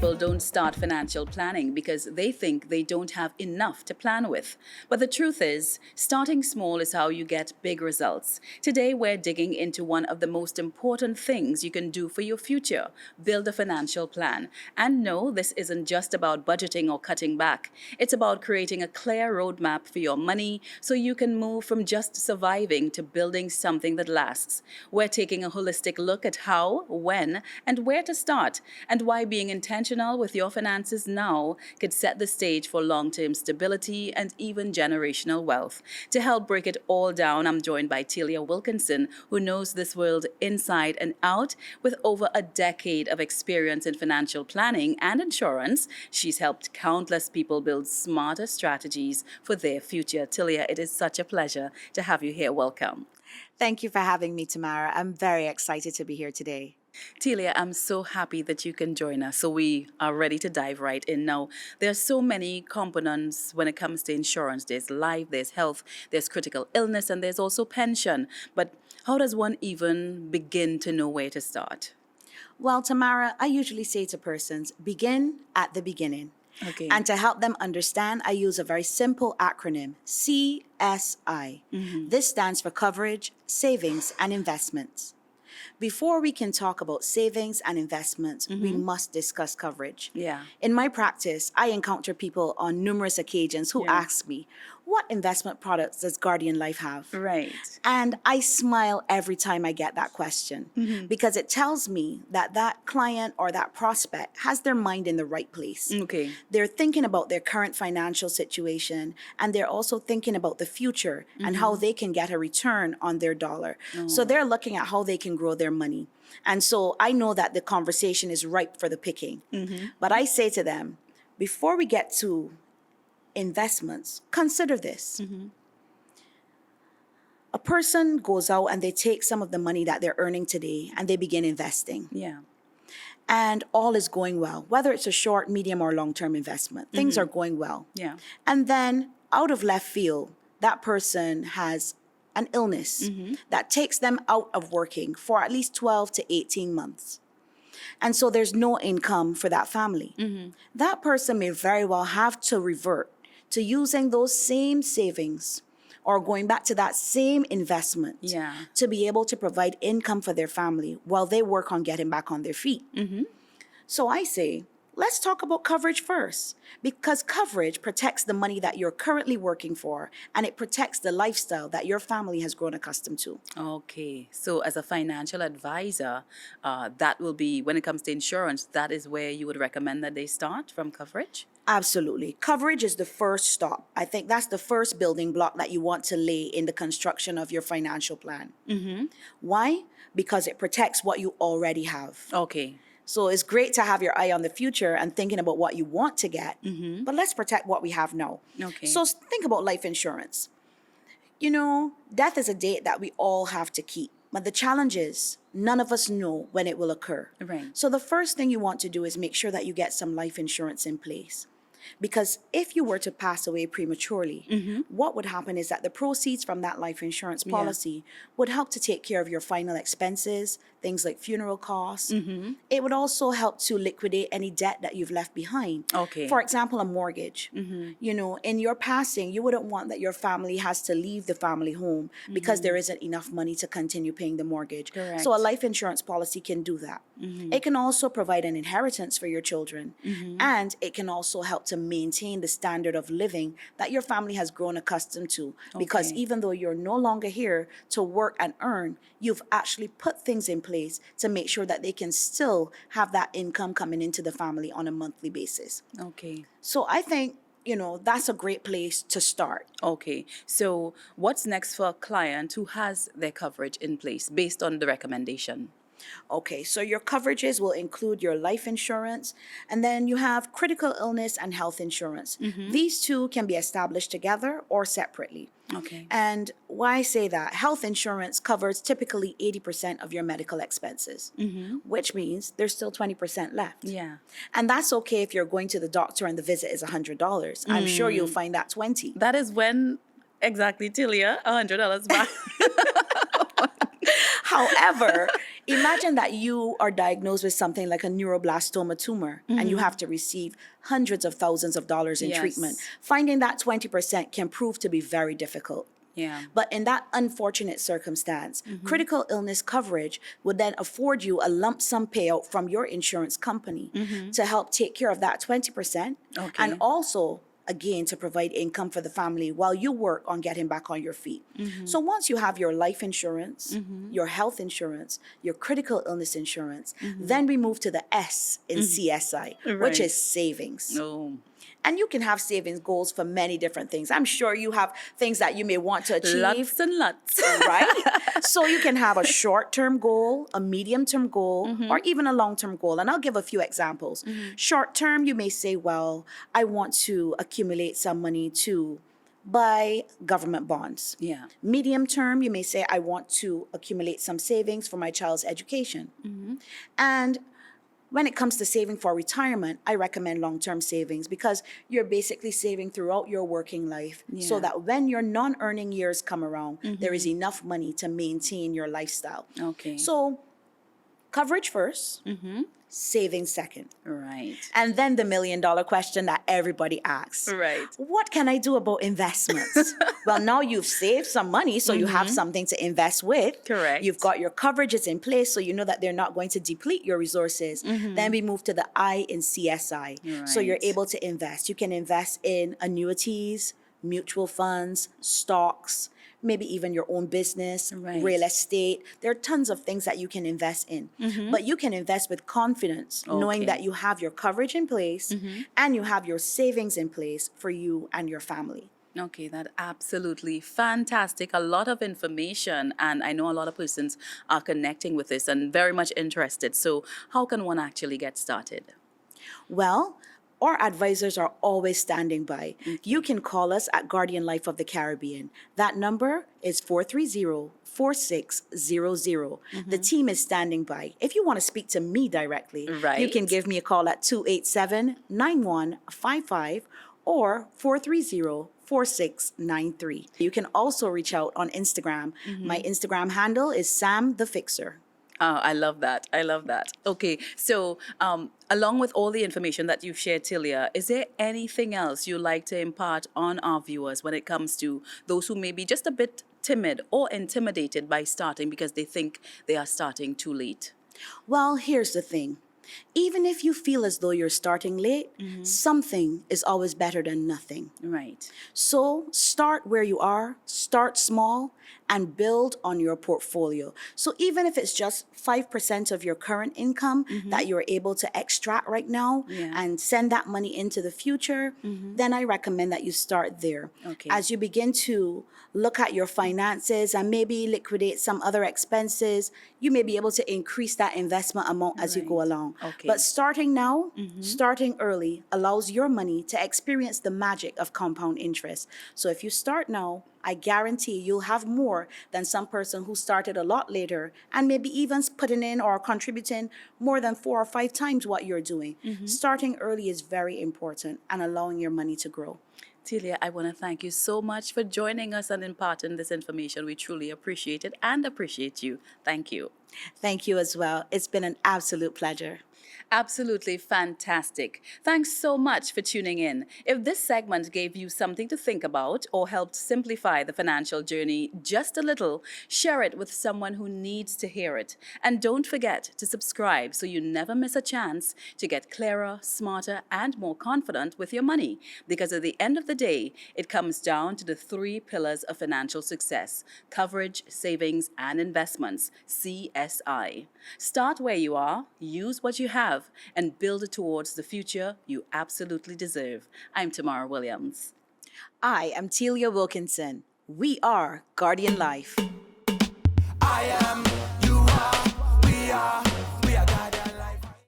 people don't start financial planning because they think they don't have enough to plan with. But the truth is, starting small is how you get big results. Today, we're digging into one of the most important things you can do for your future: build a financial plan. And no, this isn't just about budgeting or cutting back. It's about creating a clear roadmap for your money so you can move from just surviving to building something that lasts. We're taking a holistic look at how, when, and where to start, and why being intentional with your finances now could set the stage for long-term stability and even generational wealth. To help break it all down, I'm joined by Tilia Wilkinson, who knows this world inside and out. With over a decade of experience in financial planning and insurance, she's helped countless people build smarter strategies for their future. Tilia, it is such a pleasure to have you here. Welcome. Thank you for having me, Tamara. I'm very excited to be here today. Tilia, I'm so happy that you can join us. So we are ready to dive right in now. There are so many components when it comes to insurance. There's life, there's health, there's critical illness, and there's also pension. But how does one even begin to know where to start? Well, Tamara, I usually say to persons, begin at the beginning. Okay. And to help them understand, I use a very simple acronym, CSI. This stands for Coverage, Savings, and Investments. Before we can talk about savings and investments, we must discuss coverage. Yeah. In my practice, I encounter people on numerous occasions who ask me, what investment products does Guardian Life have? Right. And I smile every time I get that question because it tells me that that client or that prospect has their mind in the right place. Okay. They're thinking about their current financial situation, and they're also thinking about the future and how they can get a return on their dollar. So they're looking at how they can grow their money. And so I know that the conversation is ripe for the picking. But I say to them, before we get to investments, consider this. A person goes out and they take some of the money that they're earning today and they begin investing. Yeah. And all is going well, whether it's a short, medium, or long-term investment. Things are going well. Yeah. And then out of left field, that person has an illness that takes them out of working for at least 12 to 18 months. And so there's no income for that family. That person may very well have to revert to using those same savings or going back to that same investment to be able to provide income for their family while they work on getting back on their feet. So I say, let's talk about coverage first, because coverage protects the money that you're currently working for, and it protects the lifestyle that your family has grown accustomed to. Okay. So as a financial advisor, that will be, when it comes to insurance, that is where you would recommend that they start from coverage? Absolutely. Coverage is the first stop. I think that's the first building block that you want to lay in the construction of your financial plan. Why? Because it protects what you already have. Okay. So it's great to have your eye on the future and thinking about what you want to get, but let's protect what we have now. Okay. So think about life insurance. You know, death is a date that we all have to keep, but the challenge is none of us know when it will occur. Right. So the first thing you want to do is make sure that you get some life insurance in place. Because if you were to pass away prematurely, what would happen is that the proceeds from that life insurance policy would help to take care of your final expenses, things like funeral costs. It would also help to liquidate any debt that you've left behind. Okay. For example, a mortgage. You know, in your passing, you wouldn't want that your family has to leave the family home because there isn't enough money to continue paying the mortgage. Correct. So a life insurance policy can do that. It can also provide an inheritance for your children, and it can also help to maintain the standard of living that your family has grown accustomed to. Because even though you're no longer here to work and earn, you've actually put things in place to make sure that they can still have that income coming into the family on a monthly basis. Okay. So I think, you know, that's a great place to start. Okay. So what's next for a client who has their coverage in place based on the recommendation? Okay, so your coverages will include your life insurance, and then you have critical illness and health insurance. These two can be established together or separately. Okay. And why I say that? Health insurance covers typically 80% of your medical expenses, which means there's still 20% left. Yeah. And that's okay if you're going to the doctor and the visit is $100. I'm sure you'll find that 20. That is when exactly, Tilia, $100 back. However, Imagine that you are diagnosed with something like a neuroblastoma tumor and you have to receive hundreds of thousands of dollars in treatment. Yes. Finding that 20% can prove to be very difficult. Yeah. But in that unfortunate circumstance, critical illness coverage would then afford you a lump sum payout from your insurance company to help take care of that 20%. Okay. And also, again, to provide income for the family while you work on getting back on your feet. So once you have your life insurance, your health insurance, your critical illness insurance, then we move to the S in CSI, which Right. is savings. Oh. And you can have savings goals for many different things. I'm sure you have things that you may want to achieve. Lots and lots. Right? So you can have a short-term goal, a medium-term goal, or even a long-term goal. And I'll give a few examples. Short-term, you may say, well, I want to accumulate some money to buy government bonds. Yeah. Medium-term, you may say, I want to accumulate some savings for my child's education. And when it comes to saving for retirement, I recommend long-term savings because you're basically saving throughout your working life so Yeah. that when your non-earning years come around, there is enough money to maintain your lifestyle. Okay. So coverage first, savings second. Right. And then the million-dollar question that everybody asks. Right. What can I do about investments? Well, now you've saved some money, so you have something to invest with. Correct. You've got your coverages in place, so you know that they're not going to deplete your resources. Then we move to the I in CSI. So you're Right. able to invest. You can invest in annuities, mutual funds, stocks, maybe even your own business, Right. real estate. There are tons of things that you can invest in. But you can invest with confidence, knowing Okay. that you have your coverage in place and you have your savings in place for you and your family. Okay, that absolutely fantastic. A lot of information, and I know a lot of persons are connecting with this and very much interested. So, how can one actually get started? Well, our advisors are always standing by. You can call us at Guardian Life of the Caribbean. That number is 430-4600. The team is standing by. If you want to speak to me directly, you can Right. give me a call at 287-9155 or 430-4693. You can also reach out on Instagram. My Instagram handle is Sam the Fixer. I love that. I love that. Okay, so along with all the information that you've shared, Tilia, is there anything else you'd like to impart on our viewers when it comes to those who may be just a bit timid or intimidated by starting because they think they are starting too late? Well, here's the thing. Even if you feel as though you're starting late, something is always better than nothing. Right. So start where you are, start small, and build on your portfolio. So even if it's just 5% of your current income that you're able to extract right now Yeah. and send that money into the future, then I recommend that you start there. Okay. As you begin to look at your finances and maybe liquidate some other expenses, you may be able to increase that investment amount as you go Right. along. Okay. But starting now, starting early allows your money to experience the magic of compound interest. So if you start now, I guarantee you'll have more than some person who started a lot later and maybe even putting in or contributing more than 4 or 5 times what you're doing. Starting early is very important and allowing your money to grow. Tilia, I want to thank you so much for joining us and imparting this information. We truly appreciate it and appreciate you. Thank you. Thank you as well. It's been an absolute pleasure. Absolutely fantastic. Thanks so much for tuning in. If this segment gave you something to think about or helped simplify the financial journey just a little, share it with someone who needs to hear it. And don't forget to subscribe so you never miss a chance to get clearer, smarter, and more confident with your money. Because at the end of the day, it comes down to the 3 pillars of financial success: coverage, savings, and investments, CSI. Start where you are, use what you have, and build it towards the future you absolutely deserve. I'm Tamara Williams. I am Tilia Wilkinson. We are Guardian Life. I am, you are, we are.